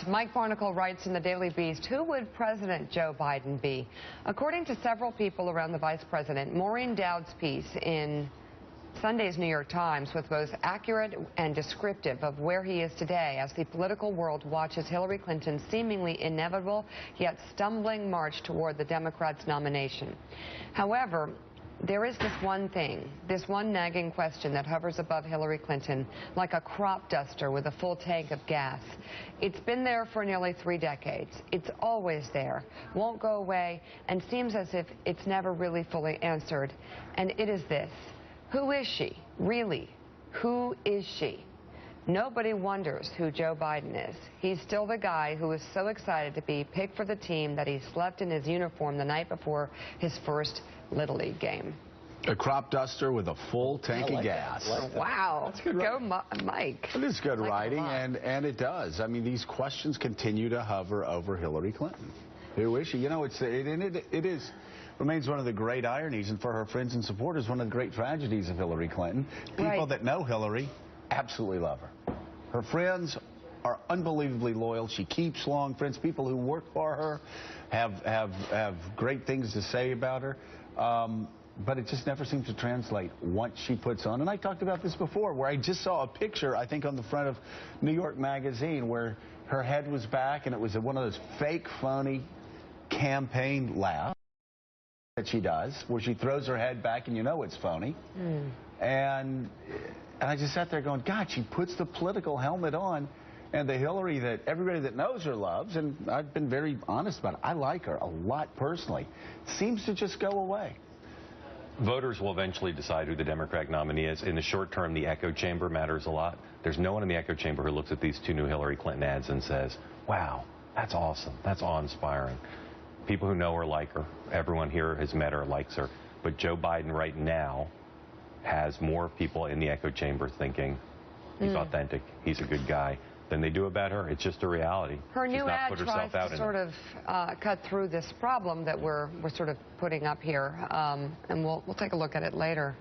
Mike Barnacle writes in the Daily Beast, who would President Joe Biden be? According to several people around the vice president, Maureen Dowd's piece in Sunday's New York Times was both accurate and descriptive of where he is today as the political world watches Hillary Clinton's seemingly inevitable yet stumbling march toward the Democrats' nomination. However, there is this one thing, this one nagging question that hovers above Hillary Clinton like a crop duster with a full tank of gas. It's been there for nearly 3 decades. It's always there, won't go away, and seems as if it's never really fully answered. And it is this: who is she, really? Who is she? Nobody wonders who Joe Biden is. He's still the guy who is so excited to be picked for the team that he slept in his uniform the night before his first Little League game. A crop duster with a full tank of gas. Wow. That's good writing. Go, Mike. It is good writing, and it does. I mean, these questions continue to hover over Hillary Clinton. Who is she? You know, it remains one of the great ironies, and for her friends and supporters, one of the great tragedies of Hillary Clinton. People that know Hillary absolutely love her. Her friends are unbelievably loyal. She keeps long friends. People who work for her have great things to say about her. But it just never seems to translate once she puts on. And I talked about this before, where I just saw a picture, I think, on the front of New York Magazine, where her head was back, and it was one of those fake, phony campaign laughs that she does, where she throws her head back and you know it's phony. And I just sat there going, God, she puts the political helmet on, and the Hillary that everybody that knows her loves, and I've been very honest about it, I like her a lot personally, seems to just go away. Voters will eventually decide who the Democratic nominee is. In the short term, the echo chamber matters a lot. There's no one in the echo chamber who looks at these 2 new Hillary Clinton ads and says, wow, that's awesome, that's awe-inspiring. People who know her like her. Everyone here has met her, likes her. But Joe Biden right now has more people in the echo chamber thinking he's authentic, he's a good guy, than they do about her. It's just a reality. Her new ad tries to sort of cut through this problem that we're sort of putting up here, and we'll take a look at it later.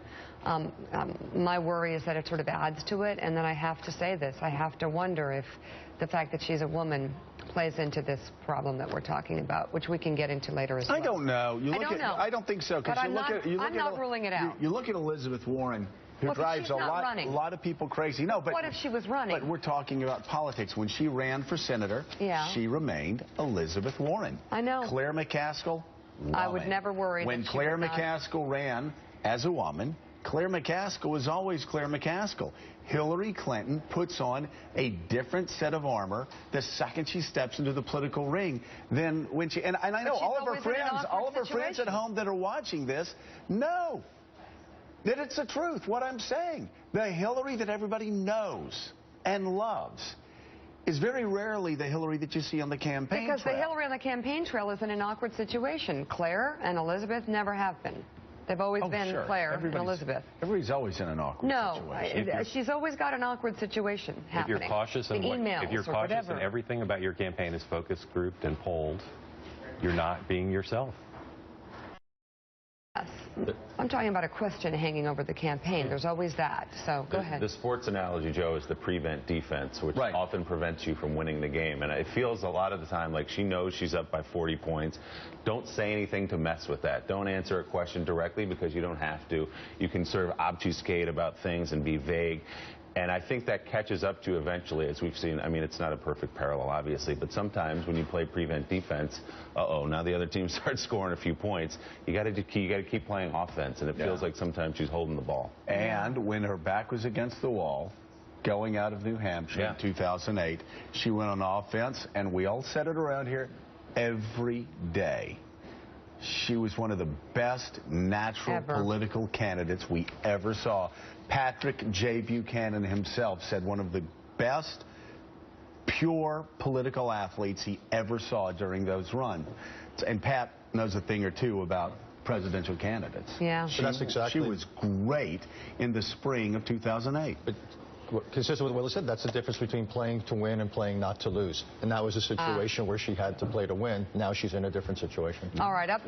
My worry is that it sort of adds to it, and then I have to say this. I have to wonder if the fact that she's a woman plays into this problem that we're talking about, which we can get into later as well. I don't know. I don't think so. But I'm not ruling it out. You look at Elizabeth Warren, who drives a lot of people crazy. No, but what if she was running? But we're talking about politics. When she ran for senator, she remained Elizabeth Warren. I know. Claire McCaskill, woman. I would never worry. When Claire McCaskill ran as a woman, Claire McCaskill was always Claire McCaskill. Hillary Clinton puts on a different set of armor the second she steps into the political ring than when she. And I know all of her friends at home that are watching this know that it's the truth, what I'm saying. The Hillary that everybody knows and loves is very rarely the Hillary that you see on the campaign trail. Because the Hillary on the campaign trail is in an awkward situation. Claire and Elizabeth never have been. They've always been Claire and Elizabeth. Everybody's always in an awkward situation. No, she's always got an awkward situation happening. If you're cautious, and everything about your campaign is focus grouped and polled, you're not being yourself. Yes. I'm talking about a question hanging over the campaign. There's always that. So go ahead. The sports analogy, Joe, is the prevent defense, which often prevents you from winning the game. And it feels a lot of the time like she knows she's up by 40 points. Don't say anything to mess with that. Don't answer a question directly because you don't have to. You can sort of obfuscate about things and be vague. And I think that catches up to you eventually, as we've seen. I mean, it's not a perfect parallel, obviously, but sometimes when you play prevent defense, now the other team starts scoring a few points. You got to keep playing offense, and it feels like sometimes she's holding the ball. And when her back was against the wall, going out of New Hampshire in 2008, she went on offense, and we all said it around here every day. She was one of the best natural political candidates we ever saw. Patrick J. Buchanan himself said one of the best pure political athletes he ever saw during those runs. And Pat knows a thing or two about presidential candidates. Yeah. She was great in the spring of 2008. But consistent with what Will said, that's the difference between playing to win and playing not to lose. And that was a situation where she had to play to win. Now she's in a different situation. All right. Up